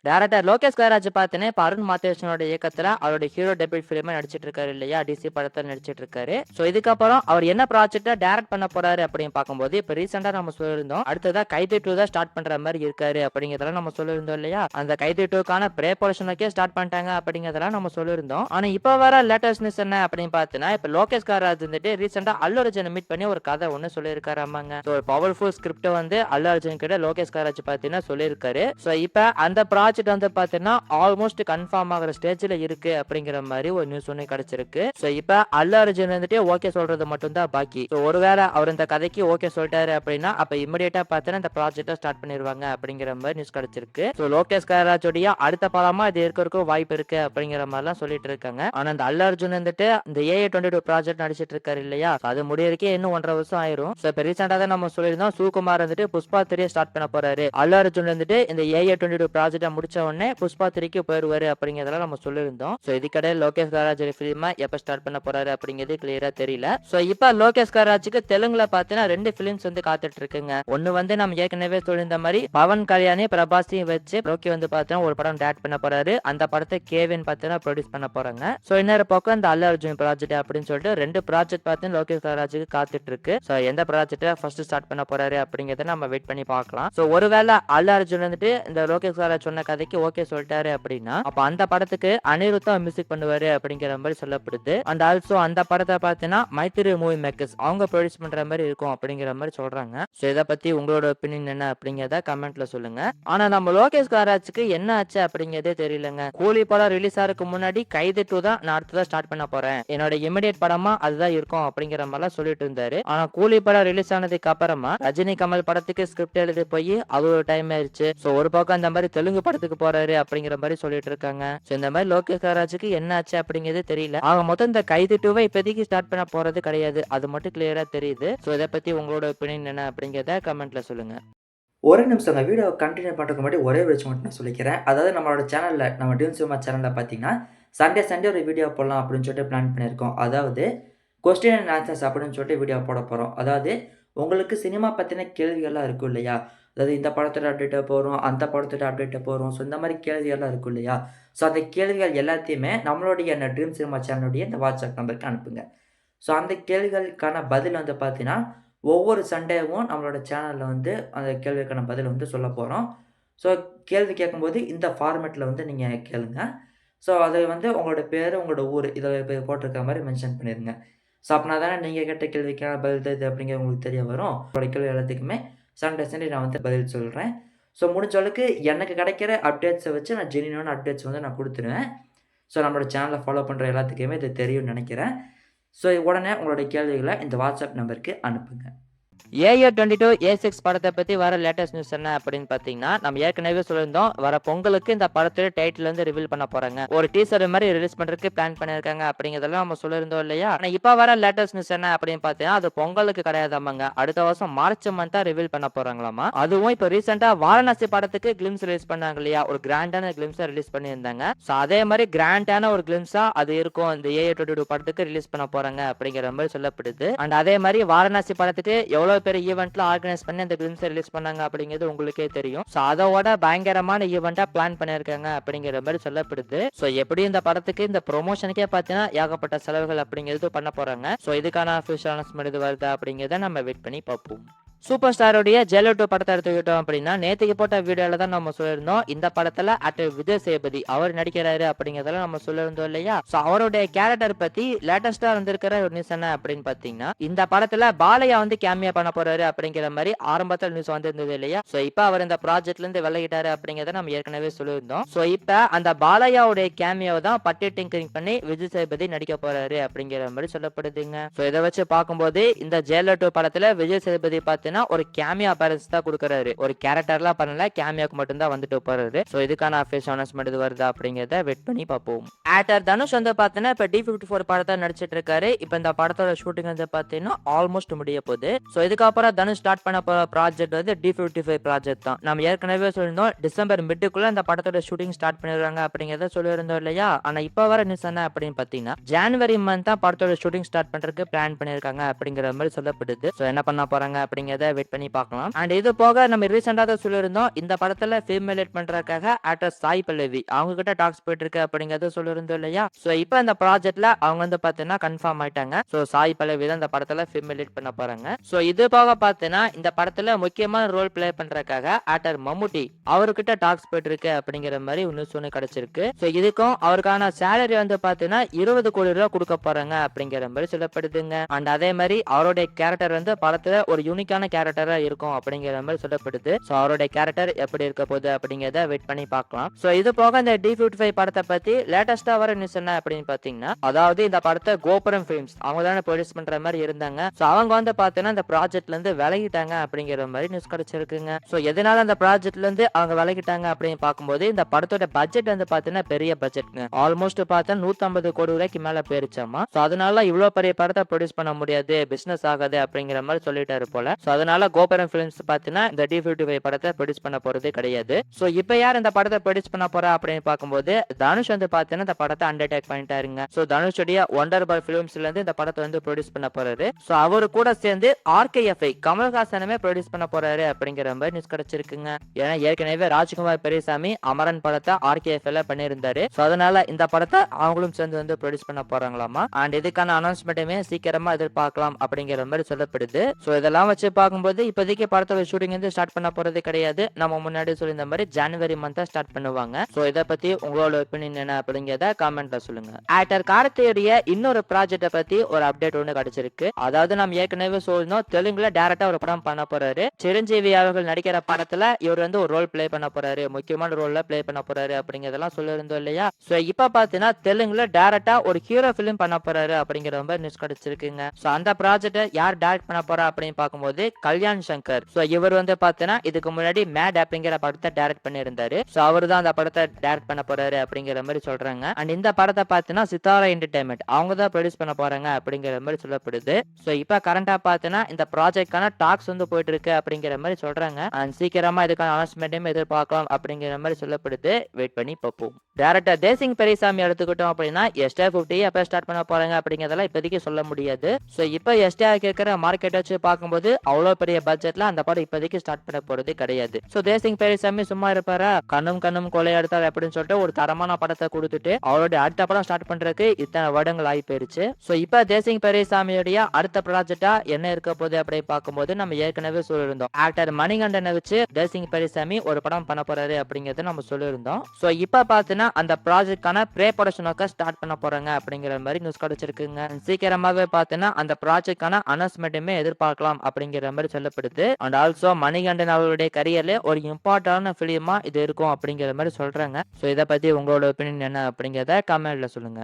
Director Lokesh Kanagaraj பார்த்தீங்கன்னா இப்ப அருண் மாத்தேஷனோட இயக்கத்துல அவருடைய ஹீரோ டெபியூட் ஃபிலிமா நடிச்சிட்டு இருக்காரு இல்லையா, டிசி படத்துல நடிச்சிட்டு இருக்காரு. சோ இதுக்கப்புறம் அவர் என்ன ப்ராஜெக்ட டைரக்ட் பண்ண போறாரு அப்படின்னு பார்க்கும்போது இப்ப ரீசெண்டா நம்ம சொல்லியிருந்தோம் அடுத்ததா கைதி 2 தான் ஸ்டார்ட் பண்ற மாதிரி இருக்காரு அப்படிங்கறதெல்லாம் நம்ம சொல்லியிருந்தோம் இல்லையா. அந்த கைதி 2க்கான ப்ரே போர்ஷனுக்கே ஸ்டார்ட் பண்ணிட்டாங்க அப்படிங்கறதெல்லாம் நம்ம சொல்லியிருந்தோம். ஆனா இப்ப வர லேட்டஸ்ட் நியூஸ் என்ன அப்படின்னு பார்த்தீங்கன்னா இப்ப லோகேஷ் கனகராஜ் வந்துட்டு ரீசெண்டா அல்லு அர்ஜுனை மீட் பண்ணி ஒரு கதை ஒன்னு சொல்லியிருக்காரு. ஆமாங்க, ஒரு பவர்ஃபுல் ஸ்கிரிப்ட் வந்து அல்லு அர்ஜுன் கிட்ட லோகேஷ் கனகராஜ் பார்த்தீங்கன்னா சொல்லியிருக்காரு. சோ இப்ப அந்த ப்ராஜெக்ட் வந்து பார்த்தீங்கன்னா ஆல்மோஸ்ட் கன்ஃபார்ம் ஆகிற ஸ்டேஜ்ல இருக்கு அப்படிங்கிற மாதிரி ஒரு நியூஸ் ஒன்று கிடைச்சிருக்கு. சோ இப்ப அல்லு அர்ஜுன் வந்துட்டு ஓகே சொல்றது மட்டும் தான் பாக்கி. சோ ஒருவேளை அவர் இந்த கதைக்கு ஓகே சொல்லிட்டாரு அப்படின்னா அப்ப இமிடியேட்டா பார்த்தீங்கன்னா இந்த ப்ராஜெக்ட ஸ்டார்ட் பண்ணிடுவாங்க அப்படிங்கிற மாதிரி நியூஸ் கிடைச்சிருக்கு. சோ லோகேஷ் கனகராஜோடைய அடுத்த படமா இது இருக்கிறதுக்கு வாய்ப்பு இருக்கு அப்படிங்கிற மாதிரிலாம் சொல்லிட்டு இருக்காங்க. ஆனா இந்த அல்லு அர்ஜுன் வந்துட்டு இந்த AA22 ப்ராஜெக்ட் நடிச்சிட்டு இருக்காரு இல்லையா, அது முடியறதுக்கே இன்னும் 1.5 வருஷம் ஆயிரும். சோ இப்ப ரீசெண்டா தான் நம்ம சொல்லியிருந்தோம் சுகுமார் வந்துட்டு புஷ்பா 3 ஸ்டார்ட் பண்ண போறாரு. அல்லு அர்ஜுன் வந்துட்டு இந்த AA22 ப்ராஜெக்ட முடிச்ச உடனே புஷ்பா 3க்கு போயிருவாரு அப்படிங்கறதெல்லாம் நம்ம சொல்லியிருந்தோம். சோ இதுக்கடையே லோகேஷ் கனகராஜ் ஃபிலிமா எப்ப ஸ்டார்ட் பண்ண போறாரு அப்படிங்கிறது கிளியரா தெரியல. சோ இப்ப லோகேஷ் கனகராஜுக்கு தெலுங்குல பாத்தீங்கன்னா 2 பிலிம்ஸ் வந்து காத்துட்டு இருக்குங்க. ஒன்னு வந்து நம்ம ஏற்கனவே சொல்லியிருந்த மாதிரி பவன் கல்யாணி பிரபாஸையும் வச்சு லோகி வந்து பாத்தீங்கன்னா ஒரு படம் டைரக்ட் பண்ண போறாரு. அந்த படத்தை கேவின் பாத்தீங்கன்னா ப்ரொடியூஸ் பண்ண போறாங்க. சோ இன்னொரு பக்கம் இந்த அல்லு அர்ஜுன் ப்ராஜெக்ட் அப்படின்னு சொல்லிட்டு 2 ப்ராஜெக்ட் பாத்தீங்கன்னா லோகேஷ் கனகராஜுக்கு காத்துட்டு இருக்கு. சோ எந்த ப்ராஜெக்ட ஃபர்ஸ்ட் ஸ்டார்ட் பண்ண போறாரு அப்படிங்கறத நம்ம வெயிட் பண்ணி பார்க்கலாம். சோ ஒருவேளை அல்லு அர்ஜுன் வந்துட்டு இந்த லோகேஷ் கனகராஜ் சொன்ன கதைக்கு ஓகே சொல்லிட்டாரு அப்படின்னா அப்ப அந்த படத்துக்கு அனிருத்தா மியூசிக் பண்ணுவாரு அப்படிங்கிற மாதிரி சொல்லப்படுது. அண்ட் ஆல்சோ அந்த படத்தை பார்த்தீங்கன்னா மைத்திரி மூவி மேக்கர்ஸ் அவங்க ப்ரொடியூஸ் பண்ற மாதிரி இருக்கும் அப்படிங்கிற மாதிரி சொல்றாங்க. சோ இதை பத்தி உங்களோட ஒப்பீனியன் என்ன அப்படிங்கறத கமெண்ட்ல சொல்லுங்க. ஆனா நம்ம லோகேஷ் கனகராஜுக்கு என்ன ஆச்சு அப்படிங்கறதே தெரியலங்க. கூலி படம் ரிலீஸ் ஆகிறதுக்கு முன்னாடி கைதி 2 தான் நான் அடுத்ததான் ஸ்டார்ட் பண்ண போறேன், என்னோட இமிடியேட் படமா அதுதான் இருக்கும் அப்படிங்கிற மாதிரி சொல்லிட்டு இருந்தாரு. ஆனா கூலி படம் ரிலீஸ் ஆனதுக்கு அப்புறமா ரஜினி கமல் படத்துக்கு ஸ்கிரிப்ட் எழுதி போய் அது ஒரு டைம் ஆயிருச்சு. சோ ஒரு பக்கம் அந்த மாதிரி தெலுங்கு படத்துக்கு போறாரு அப்படிங்கிற மாதிரி சொல்லிட்டு இருக்காங்க. சோ இந்த மாதிரி லோகேஷ் கனகராஜுக்கு என்ன ஆச்சு அப்படிங்கிறது தெரியல. ஆக மொத்தம் இந்த கைதி 2 இப்போதைக்கு ஸ்டார்ட் பண்ண போறது கிடையாது, அது மட்டும் கிளியரா தெரியுது. சோ இதை பத்தி உங்களோட ஒப்பீனியன் என்ன அப்படிங்கறத கமெண்ட்ல சொல்லுங்க. ஒரே நிமிஷம் அந்த வீடியோ கண்டினியூ பண்ணுறதுக்கு முன்னாடி ஒரே ஒரு விஷயம் மட்டும் நான் சொல்லிக்கிறேன். அதாவது நம்மளோட சேனல்ல நம்ம ட்ரீம் சினிமா சேனல்ல பார்த்தீங்கன்னா, சண்டே ஒரு வீடியோ போடலாம் அப்படின்னு சொல்லிட்டு பிளான் பண்ணியிருக்கோம். அதாவது கொஸ்டின் அண்ட் ஆன்சர்ஸ் அப்படின்னு சொல்லிட்டு வீடியோ போட போறோம். அதாவது உங்களுக்கு சினிமா பத்தின கேள்விகள்லாம் இருக்கும் இல்லையா? அதாவது இந்த படத்தோட அப்டேட்டா போறோம், அந்த படத்தோட அப்டேட்டா போறோம். ஸோ இந்த மாரி கேள்விகள்லாம் இருக்கும் இல்லையா? ஸோ அந்த கேள்விகள் எல்லாத்தையுமே நம்மளுடைய அந்த ட்ரீம் சினிமா சேனலுடைய இந்த வாட்ஸ்அப் நம்பருக்கு அனுப்புங்க. ஸோ அந்த கேள்விகளுக்கான பதில் வந்து பார்த்தீங்கன்னா, ஒவ்வொரு சண்டேவும் நம்மளோட சேனல்ல வந்து அந்த கேள்விக்கான பதில் வந்து சொல்லப் போறோம். ஸோ கேள்வி கேட்கும்போது இந்த ஃபார்மேட்ல வந்து நீங்க கேளுங்க. ஸோ அது வந்து உங்களோட பேரு, உங்களோட ஊரு இத இப்ப போட்டிருக்க மாரி மென்ஷன் பண்ணிருங்க. ஸோ அப்பனா தானே நீங்க கேட்ட கேள்விக்கான பதில் தான் இது அப்படிங்கிறது உங்களுக்கு தெரிய வரும். உங்களோட கேள்வி எல்லாத்துக்குமே சண்டே நான் வந்து பதில் சொல்றேன். ஸோ முடிஞ்ச அளவுக்கு எனக்கு கிடைக்கிற அப்டேட்ஸ வச்சு நான் ஜென்யூனான அப்டேட்ஸ் வந்து நான் குடுத்துருவேன். ஸோ நம்மளோட சேனல ஃபாலோ பண்ற எல்லாத்துக்குமே இது தெரியும்னு நெனைக்கிறேன். ஸோ உடனே உங்களுடைய கேள்விகள இந்த வாட்ஸ்அப் நம்பருக்கு அனுப்புங்க. AA22 A6 படத்தை பத்தி வர லேட்டஸ்ட் நியூஸ் என்ன அப்படின்னு பாத்தீங்கன்னா நம்ம ஏற்கனவே சொல்லியிருந்தோம் வர பொங்கலுக்கு இந்த படத்தோட டைட்டில் வந்து ரிவீல் பண்ண போறாங்க, ஒரு டீசர் மாதிரி ரிலீஸ் பண்றதுக்கு பிளான் பண்ணிருக்காங்க அப்படிங்கறதெல்லாம் நம்ம சொல்லியிருந்தோம் இல்லையா. ஆனா இப்ப வர லேட்டஸ்ட் நியூஸ் என்ன அப்படின்னு பாத்தீங்கன்னா அது பொங்கலுக்கு கிடையாதாமாங்க, அடுத்த வருஷம் மார்ச் மந்த் தான் ரிவீல் பண்ண போறாங்களாமா. அதுவும் இப்ப ரீசெண்டா வாரணாசி படத்துக்கு கிளிம்ஸ் ரிலீஸ் பண்ணாங்க இல்லையா, ஒரு கிராண்டான கிளிம்ஸா ரிலீஸ் பண்ணியிருந்தாங்க. சோ அதே மாதிரி கிராண்டான ஒரு கிளிம்ஸா அது இருக்கும் இந்த AA22 படத்துக்கு ரிலீஸ் பண்ண போறாங்க அப்படிங்கிற மாதிரி சொல்லப்படுது. அண்ட் அதே மாதிரி வாரணாசி படத்துக்கு எவ்வளவு பெரிய ஈவென்ட்ல ஆர்கனைஸ் பண்ணி அந்த கிளிம்ஸ் ரிலீஸ் பண்ணாங்க அப்படிங்கிறது உங்களுக்கே தெரியும். சோ அதோட பயங்கரமான ஈவெண்டா பிளான் பண்ணிருக்காங்க அப்படிங்கிற மாதிரி சொல்லப்படுது. சோ எப்படி இந்த படத்துக்கு இந்த ப்ரொமோஷனுக்கே பாத்தீங்கன்னா ஏகப்பட்ட செலவுகள் அப்படிங்கிறது பண்ண போறாங்க. சோ இதுக்கான அபிஷியல் அனௌன்ஸ்மெண்ட் இது வருதா அப்படிங்கிறத நம்ம வெயிட் பண்ணி பார்ப்போம். சூப்பர் ஸ்டாரோடைய ஜெயலலிதா 2 படத்தை எடுத்துக்கிட்டோம் அப்படின்னா நேற்றுக்கு போட்ட வீடியோல தான் நம்ம சொல்லியிருந்தோம் இந்த படத்துல ஆக்டர் விஜய் சேதுபதி அவர் நடிக்கிறாரு அப்படிங்கறதெல்லாம் நம்ம சொல்லியிருந்தோம் இல்லையா. சோ அவருடைய கேரக்டர் பத்தி லேட்டஸ்டா வந்திருக்கிற ஒரு நியூஸ் என்ன அப்படின்னு பாத்தீங்கன்னா இந்த படத்துல பாலையா வந்து கேமியா பண்ண போறாரு அப்படிங்கிற மாதிரி ஆரம்பத்தில் நியூஸ் வந்திருந்தது இல்லையா. சோ இப்ப அவர் இந்த ப்ராஜெக்ட்ல இருந்து விலகிட்டாரு அப்படிங்கறத நம்ம ஏற்கனவே சொல்லியிருந்தோம். சோ இப்ப அந்த பாலையாவுடைய கேமியாவை தான் பட்டி டிங்கரிங் பண்ணி விஜய் சேதுபதி நடிக்க போறாரு அப்படிங்கிற மாதிரி சொல்லப்படுதுங்க. சோ இதை வச்சு பார்க்கும்போது இந்த ஜெயலலிதா படத்துல விஜய் சேதுபதி பார்த்தீங்கன்னா ஒரு கேமியா அப்பியரன்ஸ் தான் கொடுக்கறாரு, ஒரு கேரக்டர்லாம் பண்ணல, கேமியாக்கு மட்டும் தான் வந்துட்டு போறாரு. சோ இதுக்கான அபிஷியல் அனௌன்ஸ்மெண்ட் இது வருதா அப்படிங்கறத வெயிட் பண்ணி பார்ப்போம். ஆக்டர் தனுஷ் வந்து பார்த்தீங்கன்னா இப்ப D54 படத்தை நடிச்சிட்டு இருக்காரு. இப்ப இந்த படத்தோட ஷூட்டிங் வந்து பார்த்தீங்கன்னா ஆல்மோஸ்ட் முடிய போகுது. சோ இதுக்கப்புறம் தனுஷ் ஸ்டார்ட் பண்ண போற ப்ராஜெக்ட் வந்து D55 ப்ராஜெக்ட் தான். நம்ம ஏற்கனவே சொல்லியிருந்தோம் டிசம்பர் மிட்டுக்குள்ள இந்த படத்தோட ஷூட்டிங் ஸ்டார்ட் பண்ணிடுறாங்க அப்படிங்கறத சொல்லியிருந்தோம் இல்லையா. ஆனா இப்ப வர நியூஸ் என்ன அப்படின்னு பாத்தீங்கன்னா ஜனவரி மந்த் தான் படத்தோட ஷூட்டிங் ஸ்டார்ட் பண்றதுக்கு பிளான் பண்ணிருக்காங்க அப்படிங்கிற மாதிரி சொல்லப்படுது. சோ என்ன பண்ண போறாங்க அப்படிங்கறத அப்படிங்கறத வெயிட் பண்ணி பார்க்கலாம். அண்ட் இது போக நம்ம ரீசெண்டா தான் சொல்லியிருந்தோம், இந்த படத்துல ஃபீமேல் லீட் பண்றதுக்காக ஆக்டர் சாய் பல்லவி அவங்க கிட்ட டாக்ஸ் போயிட்டு இருக்கு அப்படிங்கறத சொல்லியிருந்தோம் இல்லையா. சோ இப்போ இந்த ப்ராஜெக்ட்ல அவங்க வந்து பாத்தீங்கன்னா கன்ஃபார்ம் ஆயிட்டாங்க. சோ சாய் பல்லவி தான் இந்த படத்துல ஃபீமேல் லீட் பண்ண போறாங்க. சோ இது போக பாத்தீங்கன்னா இந்த படத்துல முக்கியமான ரோல் பிளே பண்றதுக்காக ஆக்டர் மம்முட்டி அவர்கிட்ட டாக்ஸ் போயிட்டு இருக்கு அப்படிங்கிற மாதிரி நியூஸ் ஒன்று கிடைச்சிருக்கு. சோ இதுக்கும் அவருக்கான சேலரி வந்து பாத்தீங்கன்னா 20 கோடி ரூபாய் கொடுக்க போறாங்க அப்படிங்கிற மாதிரி சொல்லப்படுதுங்க. அண்ட் அதே மாதிரி அவருடைய கேரக்டர் வந்து படத்துல ஒரு யூனிக்கான கேரக்டரா இருக்கும் அப்படிங்கிற மாதிரி சொல்லப்படுது. சோ அவருடைய கேரக்டர் எப்படி இருக்க போகுது அப்படிங்கறத வெயிட் பண்ணி பார்க்கலாம். சோ இது போக இந்த D55 படத்தை பத்தி லேட்டஸ்டா வர நியூஸ் என்ன அப்படின்னு பாத்தீங்கன்னா, அதாவது இந்த படத்தை கோபுரம் பிலிம்ஸ் அவங்க தானே ப்ரொடியூஸ் பண்ற மாதிரி இருந்தாங்க. சோ அவங்க வந்து பாத்தீங்கன்னா இந்த ப்ராஜெக்ட்ல இருந்து விலகிட்டாங்க அப்படிங்கிற மாதிரி நியூஸ் கிடைச்சிருக்குங்க. சோ எதனால அந்த ப்ராஜெக்ட்ல இருந்து அவங்க விலகிட்டாங்க அப்படின்னு பார்க்கும்போது இந்த படத்தோட பட்ஜெட் வந்து பாத்தீங்கன்னா பெரிய பட்ஜெட்ங்க. ஆல்மோஸ்ட் பார்த்தா 150 கோடி ரூபாய்க்கு மேல போயிருச்சாமா. சோ அதனால இவ்வளவு பெரிய படத்தை ப்ரொடியூஸ் பண்ண முடியாது, பிசினஸ் ஆகாது அப்படிங்கிற மாதிரி சொல்லிட்டாரு போல. சோ அதனால கோபுரம் பிலிம்ஸ் பாத்தீங்கன்னா இந்த D55 படத்தை ப்ரொடியூஸ் பண்ண போறது கிடையாது. சோ இப்போ யார் இந்த படத்தை ப்ரொடியூஸ் பண்ண போறா அப்படின்னு பார்க்கும்போது தனுஷ் வந்து பாத்தீங்கன்னா இந்த படத்தை அண்டர்டேக் பண்ணிட்டாருங்க. சோ தனுஷுடைய ஒண்டர் பாய் பிலிம்ஸ்ல இருந்து இந்த படத்தை வந்து ப்ரொடியூஸ் பண்ண போறாரு. சோ அவரு கூட சேர்ந்து RKFI கமல்ஹாசனுமே ப்ரொடியூஸ் பண்ண போறாரு அப்படிங்கிற மாதிரி நியூஸ் கிடைச்சிருக்குங்க. ஏன்னா ஏற்கனவே ராஜ்குமார் பெரியசாமி அமரன் படத்தை RKFI பண்ணியிருந்தாரு. சோ அதனால இந்த படத்தை அவங்களும் சேர்ந்து வந்து ப்ரொடியூஸ் பண்ண போறாங்களாமா. அண்ட் இதுக்கான அனௌன்ஸ்மெண்ட்டுமே சீக்கிரமா எதிர்பார்க்கலாம் அப்படிங்கிற மாதிரி சொல்லப்படுது. சோ இதெல்லாம் வச்சு பார்க்கும்போது இப்போதைக்கு படத்தோட ஷூட்டிங் வந்து ஸ்டார்ட் பண்ண போறது கிடையாது. நம்ம முன்னாடி சொல்லியிருந்த மாதிரி ஜனவரி மந்த் ஸ்டார்ட் பண்ணுவாங்க. சோ இதை பத்தி உங்களோட ஒப்பீனியன் என்ன அப்படிங்கறத கமெண்ட்ல சொல்லுங்க. ஆக்டர் கார்த்தியுடைய இன்னொரு ப்ராஜெக்ட பத்தி ஒரு அப்டேட் ஒன்று கிடைச்சிருக்கு. அதாவது நம்ம ஏற்கனவே சொல்லிருந்தோம், தெலுங்குல டைரக்டா ஒரு படம் பண்ண போறாரு. சிரஞ்சீவி அவர்கள் நடிக்கிற படத்துல இவர் வந்து ஒரு ரோல் பிளே பண்ண போறாரு, முக்கியமான ரோல்ல பிளே பண்ண போறாரு அப்படிங்கறதெல்லாம் சொல்லியிருந்தோம் இல்லையா. சோ இப்ப பாத்தீங்கன்னா தெலுங்குல டைரக்டா ஒரு ஹீரோ பிலிம் பண்ண போறாரு அப்படிங்கிற மாதிரி நியூஸ் கிடைச்சிருக்குங்க. சோ அந்த ப்ராஜெக்ட யார் டைரக்ட் பண்ண போறா அப்படின்னு பார்க்கும்போது கல்யாண் சங்கர். சோ இவர் வந்து பாத்தீங்கன்னா இதுக்கு முன்னாடி மேட் அப்படிங்கிற படத்தை டைரக்ட் பண்ணியிருந்தாரு. சோ அவர் தான் அந்த படத்தை டைரக்ட் பண்ண போறாரு அப்படிங்கிற மாதிரி சொல்றாங்க. அண்ட் இந்த படத்தை பாத்தீங்கன்னா சித்தாரா என்டர்டைன்மெண்ட் அவங்க தான் ப்ரொடியூஸ் பண்ண போறாங்க அப்படிங்கிற மாதிரி சொல்லப்படுது. சோ இப்ப கரண்டா பாத்தீங்கன்னா இந்த ப்ராஜெக்ட்கான டாக்ஸ் வந்து போயிட்டு இருக்கு அப்படிங்கிற மாதிரி சொல்றாங்க. அண்ட் சீக்கிரமா இதுக்கான அனௌன்ஸ்மெண்ட்டையும் எதிர்பார்க்கலாம் அப்படிங்கிற மாதிரி சொல்லப்படுது. வெயிட் பண்ணி பார்ப்போம். டைரக்டர் தேசிங் பெரியசாமி எடுத்துக்கிட்டோம் அப்படின்னா STR50 எப்ப ஸ்டார்ட் பண்ண போறாங்க அப்படிங்கறதெல்லாம் இப்போதைக்கு சொல்ல முடியாது. சோ இப்போ STR இருக்கிற மார்க்கெட் வச்சு பார்க்கும்போது அவ்வளவு பெரிய பட்ஜெட்ல அந்த படம் இப்போதைக்கு ஸ்டார்ட் பண்ண போறது கிடையாது. சோ தேசிங் பெரியசாமி சும்மா இருப்பாரா, கண்ணும் கண்ணும் கொலையெடுத்தார் அப்படின்னு சொல்லிட்டு ஒரு தரமான படத்தை கொடுத்துட்டு அவருடைய அடுத்த படம் ஸ்டார்ட் பண்றதுக்கு இத்தனை வருடங்கள் ஆகி போயிருச்சு. சோ இப்ப தேசிங் பெரியசாமியுடைய அடுத்த ப்ராஜெக்டா என்ன இருக்க போகுது அப்படின்னு பார்க்கும்போது நம்ம ஏற்கனவே சொல்லியிருந்தோம், ஆக்டர் மணிகண்டனை வச்சு தேசிங் பெரியசாமி ஒரு படம் பண்ண போறாரு அப்படிங்கறத நம்ம சொல்லியிருந்தோம். சோ இப்ப பாத்தீங்கன்னா அந்த ப்ராஜெக்டான ப்ரே ப்ரொடக்ஷன் ஒர்க்க ஸ்டார்ட் பண்ண போறாங்க அப்படிங்கிற மாதிரி நியூஸ் கிடைச்சிருக்குங்க. சீக்கிரமாவே பாத்தீங்கன்னா அந்த ப்ராஜெக்டான அனௌன்ஸ்மெண்ட்டுமே எதிர்பார்க்கலாம் அப்படிங்கிற மாதிரி சொல்லப்படுது. அண்ட் ஆல்சோ மணிகண்டன் அவருடைய கரியர்ல ஒரு இம்பார்ட்டன்டான பிலிமா இது இருக்கும் அப்படிங்கிற மாதிரி சொல்றாங்க. சோ இதை பத்தி உங்களோட ஒப்பீனியன் என்ன அப்படிங்கறத கமெண்ட்ல சொல்லுங்க.